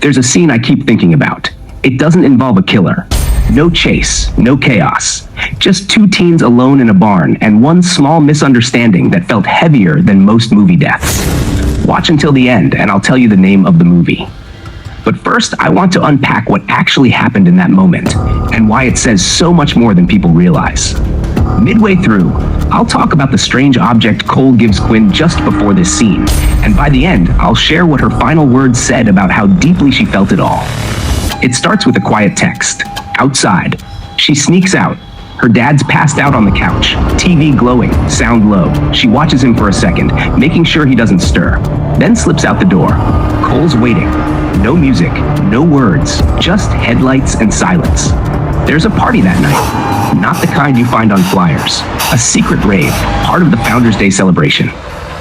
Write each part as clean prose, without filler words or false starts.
There's a scene I keep thinking about. It doesn't involve a killer. No chase, no chaos. Just two teens alone in a barn and one small misunderstanding that felt heavier than most movie deaths. Watch until the end and I'll tell you the name of the movie. But first, I want to unpack what actually happened in that moment and why it says so much more than people realize. Midway through, I'll talk about the strange object Cole gives Quinn just before this scene, and by the end, I'll share what her final words said about how deeply she felt it all. It starts with a quiet text. Outside. She sneaks out. Her dad's passed out on the couch, TV glowing, sound low. She watches him for a second, making sure he doesn't stir, then slips out the door. Cole's waiting. No music, no words, just headlights and silence. There's a party that night. Not the kind you find on flyers. A secret rave, part of the Founders Day celebration.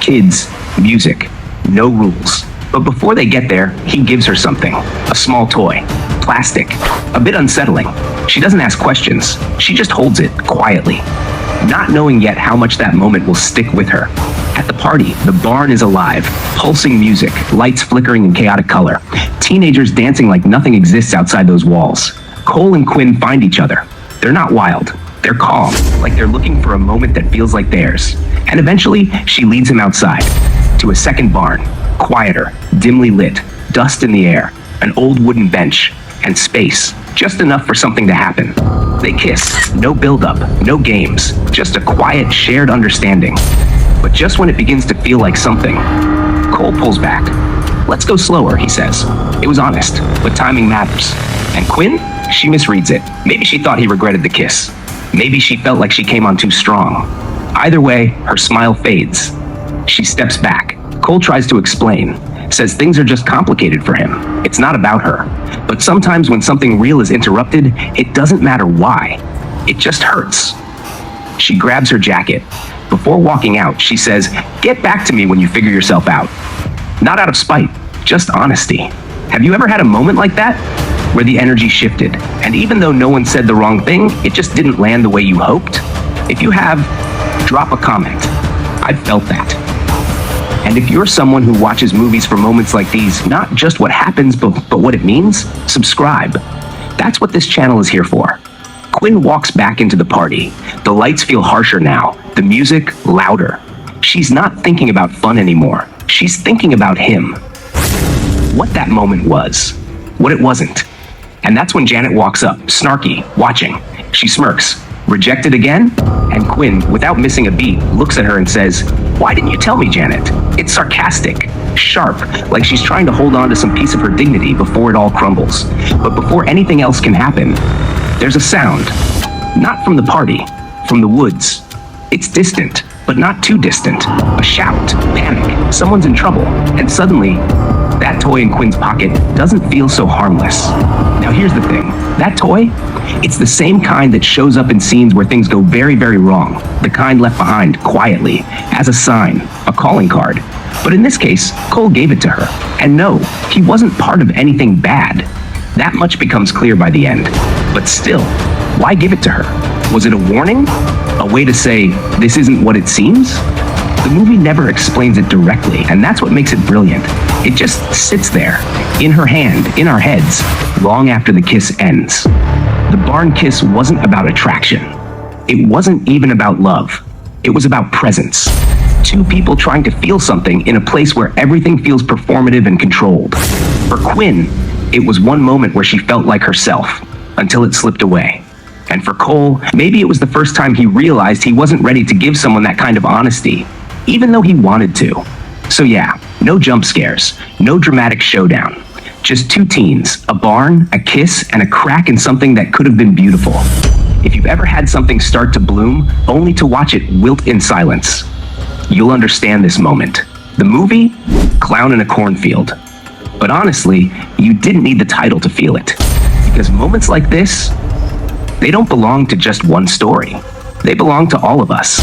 Kids, music, no rules. But before they get there, he gives her something. A small toy. Plastic. A bit unsettling. She doesn't ask questions. She just holds it, quietly. Not knowing yet how much that moment will stick with her. At the party, the barn is alive. Pulsing music, lights flickering in chaotic color. Teenagers dancing like nothing exists outside those walls. Cole and Quinn find each other. They're not wild. They're calm, like they're looking for a moment that feels like theirs. And eventually, she leads him outside. To a second barn. Quieter, dimly lit, dust in the air, an old wooden bench, and space, just enough for something to happen. They kiss, no build-up, no games, just a quiet, shared understanding. But just when it begins to feel like something, Cole pulls back. Let's go slower, he says. It was honest, but timing matters. And Quinn? She misreads it. Maybe she thought he regretted the kiss. Maybe she felt like she came on too strong. Either way, her smile fades. She steps back. Cole tries to explain, says things are just complicated for him. It's not about her. But sometimes when something real is interrupted, it doesn't matter why. It just hurts. She grabs her jacket. Before walking out, she says, "Get back to me when you figure yourself out." Not out of spite, just honesty. Have you ever had a moment like that? Where the energy shifted, and even though no one said the wrong thing, it just didn't land the way you hoped? If you have, drop a comment. I've felt that. And if you're someone who watches movies for moments like these, not just what happens, but what it means, subscribe. That's what this channel is here for. Quinn walks back into the party. The lights feel harsher now, the music louder. She's not thinking about fun anymore. She's thinking about him. What that moment was, what it wasn't. And that's when Janet walks up, snarky, watching. She smirks. Rejected again? And Quinn, without missing a beat, looks at her and says, "Why didn't you tell me, Janet?" It's sarcastic, sharp, like she's trying to hold on to some piece of her dignity before it all crumbles. But before anything else can happen, there's a sound. Not from the party, from the woods. It's distant, but not too distant. A shout, panic, someone's in trouble. And suddenly, that toy in Quinn's pocket doesn't feel so harmless. Now here's the thing, that toy, it's the same kind that shows up in scenes where things go very, very wrong. The kind left behind quietly, as a sign, a calling card. But in this case, Cole gave it to her. And no, he wasn't part of anything bad. That much becomes clear by the end. But still, why give it to her? Was it a warning? A way to say, this isn't what it seems? The movie never explains it directly, and that's what makes it brilliant. It just sits there, in her hand, in our heads, long after the kiss ends. The barn kiss wasn't about attraction. It wasn't even about love. It was about presence. Two people trying to feel something in a place where everything feels performative and controlled. For Quinn, it was one moment where she felt like herself, until it slipped away. And for Cole, maybe it was the first time he realized he wasn't ready to give someone that kind of honesty, even though he wanted to. So yeah, no jump scares, no dramatic showdown. Just two teens, a barn, a kiss, and a crack in something that could have been beautiful. If you've ever had something start to bloom, only to watch it wilt in silence, you'll understand this moment. The movie? Clown in a Cornfield. But honestly, you didn't need the title to feel it. Because moments like this, they don't belong to just one story. They belong to all of us.